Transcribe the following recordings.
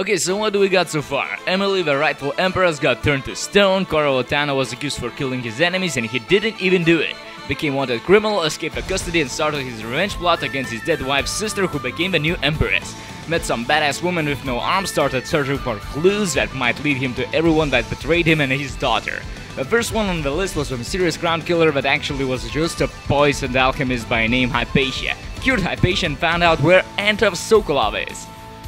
Okay, so what do we got so far? Emily, the rightful empress, got turned to stone. Korvo was accused for killing his enemies and he didn't even do it. Became wanted criminal, escaped the custody and started his revenge plot against his dead wife's sister who became the new empress. Met some badass woman with no arms, started searching for clues that might lead him to everyone that betrayed him and his daughter. The first one on the list was a mysterious crown killer that actually was just a poisoned alchemist by name Hypatia. Cured Hypatia and found out where Aunt of Sokolov is.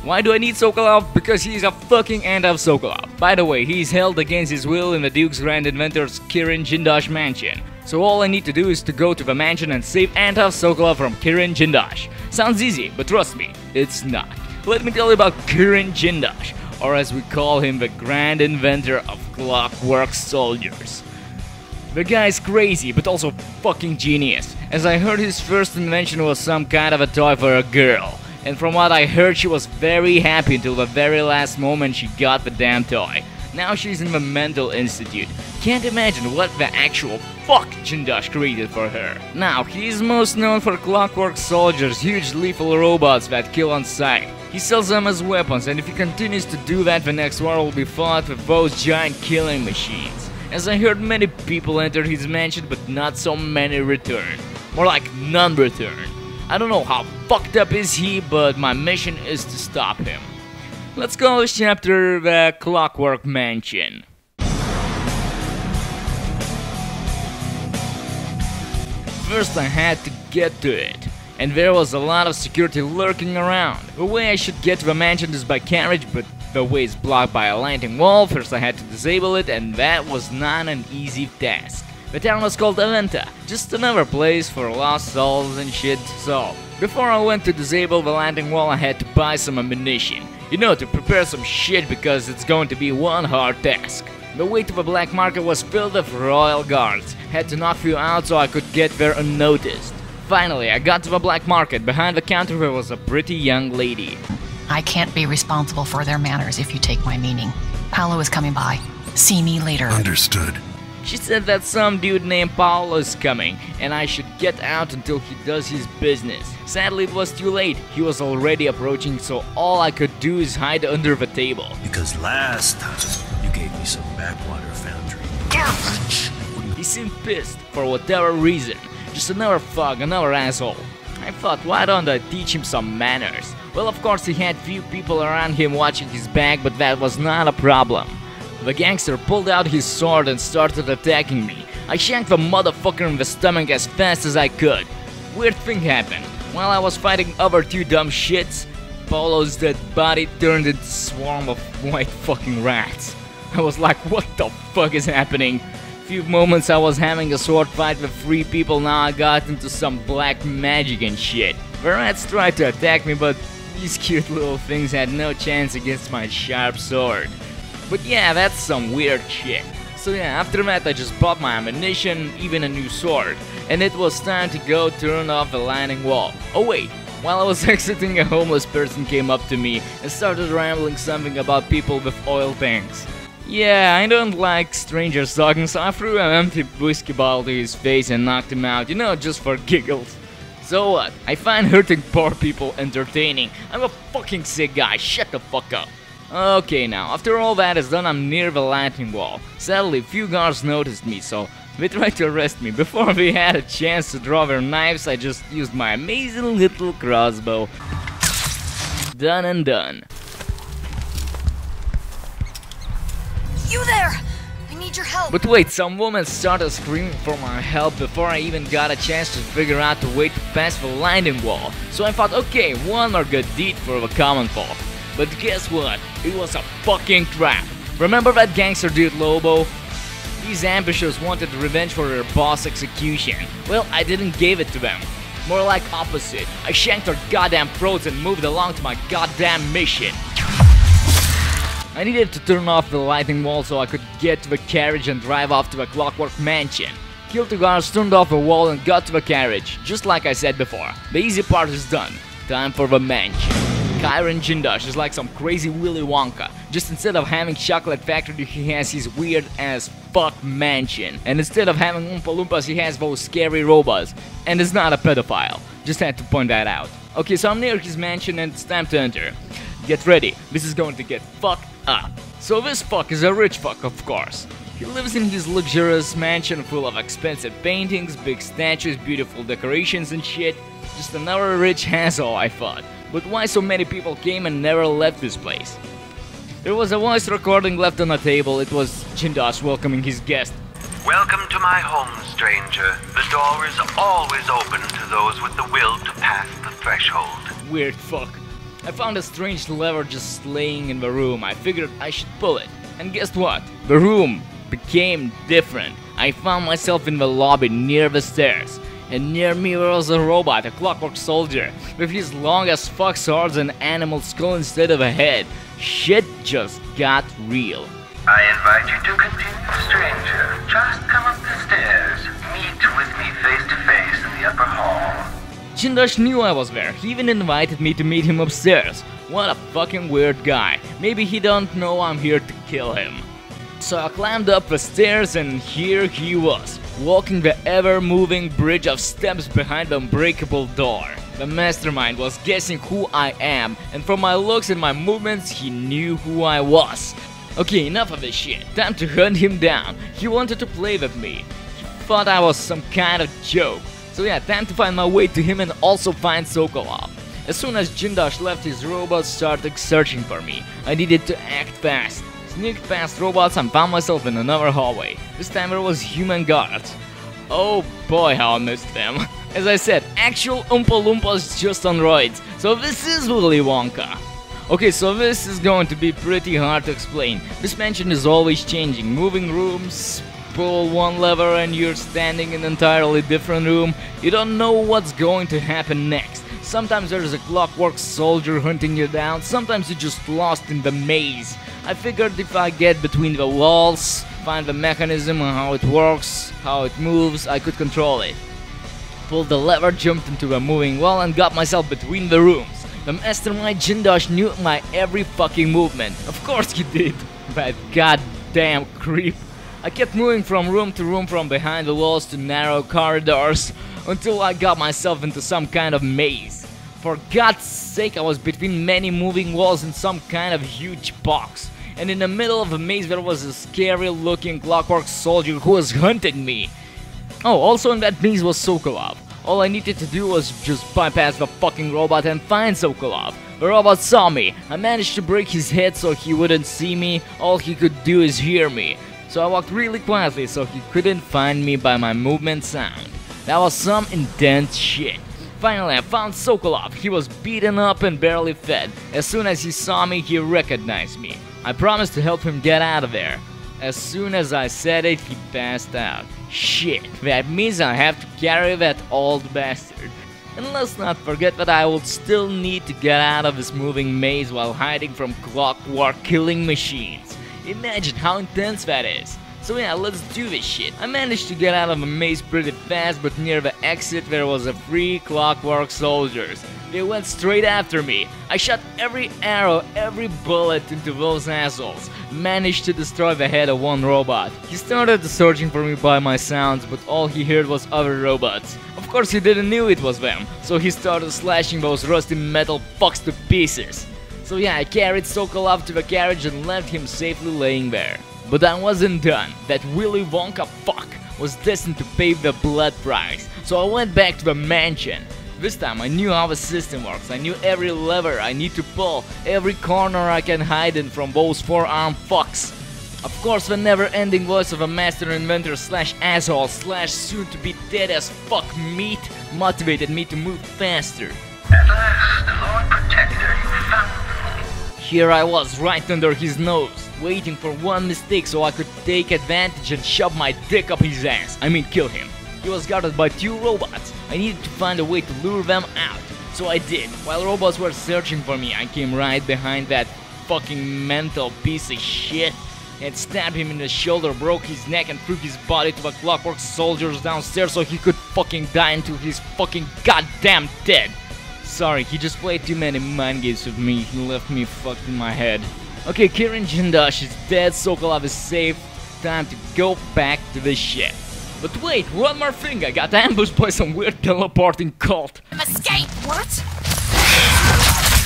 Why do I need Sokolov? Because he's a fucking Aunt of Sokolov. By the way, he's held against his will in the Duke's Grand Inventor's Kirin Jindosh mansion. So all I need to do is to go to the mansion and save Aunt of Sokolov from Kirin Jindosh. Sounds easy, but trust me, it's not. Let me tell you about Kirin Jindosh, or as we call him, the Grand Inventor of Clockwork Soldiers. The guy's crazy, but also fucking genius. As I heard, his first invention was some kind of a toy for a girl. And from what I heard, she was very happy until the very last moment she got the damn toy. Now she's in the mental institute. Can't imagine what the actual fuck Jindosh created for her. Now, he's most known for Clockwork Soldiers, huge lethal robots that kill on sight. He sells them as weapons, and if he continues to do that, the next war will be fought with those giant killing machines. As I heard, many people entered his mansion, but not so many returned. More like none returned. I don't know how fucked up is he, but my mission is to stop him. Let's call this chapter the Clockwork Mansion. First I had to get to it, and there was a lot of security lurking around. The way I should get to the mansion is by carriage, but the way is blocked by a lightning wall. First I had to disable it, and that was not an easy task. The town was called Aventa, just another place for lost souls and shit. So, before I went to disable the landing wall, I had to buy some ammunition. You know, to prepare some shit because it's going to be one hard task. The way to the black market was filled with royal guards. Had to knock few out so I could get there unnoticed. Finally, I got to the black market. Behind the counter there was a pretty young lady. I can't be responsible for their manners if you take my meaning. Paolo is coming by. See me later. Understood. She said that some dude named Paolo is coming, and I should get out until he does his business. Sadly, it was too late. He was already approaching, so all I could do is hide under the table. Because last time, you gave me some backwater foundry garbage. He seemed pissed, for whatever reason. Just another thug, another asshole. I thought, why don't I teach him some manners? Well, of course, he had few people around him watching his back, but that was not a problem. The gangster pulled out his sword and started attacking me. I shanked the motherfucker in the stomach as fast as I could. Weird thing happened. While I was fighting other two dumb shits, Paolo's dead body turned into a swarm of white fucking rats. I was like, what the fuck is happening? Few moments I was having a sword fight with 3 people, now I got into some black magic and shit. The rats tried to attack me, but these cute little things had no chance against my sharp sword. But yeah, that's some weird shit. So yeah, after that I just bought my ammunition, even a new sword. And it was time to go turn off the landing wall. Oh wait, while I was exiting, a homeless person came up to me and started rambling something about people with oil tanks. Yeah, I don't like strangers talking, so I threw an empty whiskey bottle to his face and knocked him out, you know, just for giggles. So what? I find hurting poor people entertaining. I'm a fucking sick guy, shut the fuck up. Okay, now, after all that is done, I'm near the landing wall. Sadly, few guards noticed me, so they tried to arrest me. Before they had a chance to draw their knives, I just used my amazing little crossbow. Done and done. You there! I need your help! But wait, some woman started screaming for my help before I even got a chance to figure out the way to pass the landing wall. So I thought, okay, one more good deed for the common folk. But guess what? It was a fucking trap. Remember that gangster dude Lobo? These ambushers wanted revenge for their boss execution. Well, I didn't give it to them. More like opposite. I shanked their goddamn throats and moved along to my goddamn mission. I needed to turn off the lightning wall so I could get to the carriage and drive off to the Clockwork Mansion. Killed 2 guards, turned off the wall and got to the carriage. Just like I said before, the easy part is done. Time for the mansion. Kirin Jindosh is like some crazy Willy Wonka. Just instead of having chocolate factory, he has his weird as fuck mansion. And instead of having Oompa Loompas, he has those scary robots. And is not a pedophile. Just had to point that out. Okay, so I'm near his mansion and it's time to enter. Get ready, this is going to get fucked up. So this fuck is a rich fuck, of course. He lives in his luxurious mansion full of expensive paintings, big statues, beautiful decorations and shit. Just another rich asshole, I thought. But why so many people came and never left this place? There was a voice recording left on the table. It was Jindosh welcoming his guest. Welcome to my home, stranger. The door is always open to those with the will to pass the threshold. Weird fuck. I found a strange lever just laying in the room. I figured I should pull it. And guess what? The room became different. I found myself in the lobby near the stairs. And near me was a robot, a clockwork soldier, with his long as fuck swords and animal skull instead of a head. Shit just got real. I invite you to continue, stranger. Just come up the stairs. Meet with me face to face in the upper hall. Jindosh knew I was there. He even invited me to meet him upstairs. What a fucking weird guy. Maybe he don't know I'm here to kill him. So I climbed up the stairs and here he was, walking the ever-moving bridge of steps behind the unbreakable door. The mastermind was guessing who I am, and from my looks and my movements he knew who I was. Okay, enough of this shit. Time to hunt him down. He wanted to play with me. He thought I was some kind of joke. So yeah, time to find my way to him and also find Sokolov. As soon as Jindosh left, his robots started searching for me. I needed to act fast. Sneaked past robots and found myself in another hallway. This time there was human guards. Oh boy, how I missed them. As I said, actual Oompa Loompas just on roids. So this is Willy Wonka. Okay, so this is going to be pretty hard to explain. This mansion is always changing. Moving rooms, pull one lever and you're standing in an entirely different room. You don't know what's going to happen next. Sometimes there's a clockwork soldier hunting you down, sometimes you're just lost in the maze. I figured if I get between the walls, find the mechanism and how it works, how it moves, I could control it. Pulled the lever, jumped into a moving wall and got myself between the rooms. The mastermind Jindosh knew my every fucking movement. Of course he did. That goddamn creep. I kept moving from room to room from behind the walls to narrow corridors until I got myself into some kind of maze. For God's sake, I was between many moving walls in some kind of huge box. And in the middle of the maze there was a scary looking clockwork soldier who was hunting me. Oh, also in that maze was Sokolov. All I needed to do was just bypass the fucking robot and find Sokolov. The robot saw me. I managed to break his head so he wouldn't see me. All he could do is hear me. So I walked really quietly so he couldn't find me by my movement sound. That was some intense shit. Finally, I found Sokolov. He was beaten up and barely fed. As soon as he saw me, he recognized me. I promised to help him get out of there. As soon as I said it, he passed out. Shit, that means I have to carry that old bastard. And let's not forget that I will still need to get out of this moving maze while hiding from clockwork killing machines. Imagine how intense that is. So yeah, let's do this shit. I managed to get out of the maze pretty fast, but near the exit there was a three clockwork soldiers. They went straight after me. I shot every arrow, every bullet into those assholes. Managed to destroy the head of one robot. He started searching for me by my sounds, but all he heard was other robots. Of course he didn't know it was them, so he started slashing those rusty metal fucks to pieces. So yeah, I carried Sokolov to the carriage and left him safely laying there. But I wasn't done. That Willy Wonka fuck was destined to pay the blood price. So I went back to the mansion. This time I knew how the system works. I knew every lever I need to pull, every corner I can hide in from those four-armed fucks. Of course, the never-ending voice of a master inventor slash asshole slash soon-to-be dead as fuck meat motivated me to move faster. At last, the Lord Protector, you found me. Here I was, right under his nose, waiting for one mistake so I could take advantage and shove my dick up his ass. I mean, kill him. He was guarded by two robots. I needed to find a way to lure them out. So I did. While robots were searching for me, I came right behind that fucking mental piece of shit and stabbed him in the shoulder, broke his neck and threw his body to the clockwork soldiers downstairs so he could fucking die until he's fucking goddamn dead. Sorry, he just played too many mind games with me. He left me fucked in my head. Okay, Kirin Jindosh is dead, Sokolov is safe. Time to go back to the ship. But wait, one more thing, I got ambushed by some weird teleporting cult. Escape! What?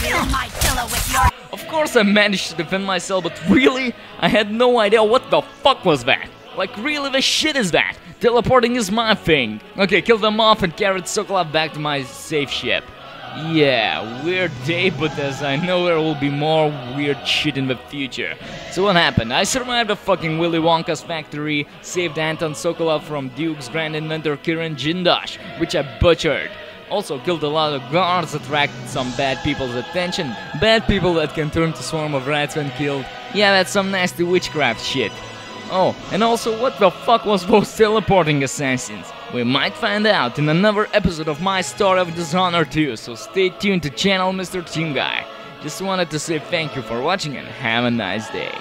Fill my pillow with your... Of course I managed to defend myself, but really? I had no idea what the fuck was that. Like, really, the shit is that? Teleporting is my thing. Okay, killed them off and carried Sokolov back to my safe ship. Yeah, weird day, but as I know there will be more weird shit in the future. So what happened? I survived the fucking Willy Wonka's factory, saved Anton Sokolov from Duke's grand inventor Kirin Jindosh, which I butchered. Also killed a lot of guards, attracted some bad people's attention. Bad people that can turn to swarm of rats when killed. Yeah, that's some nasty witchcraft shit. Oh, and also, what the fuck was those teleporting assassins? We might find out in another episode of my story of Dishonored 2, so stay tuned to channel Mrteamguy. Just wanted to say thank you for watching and have a nice day.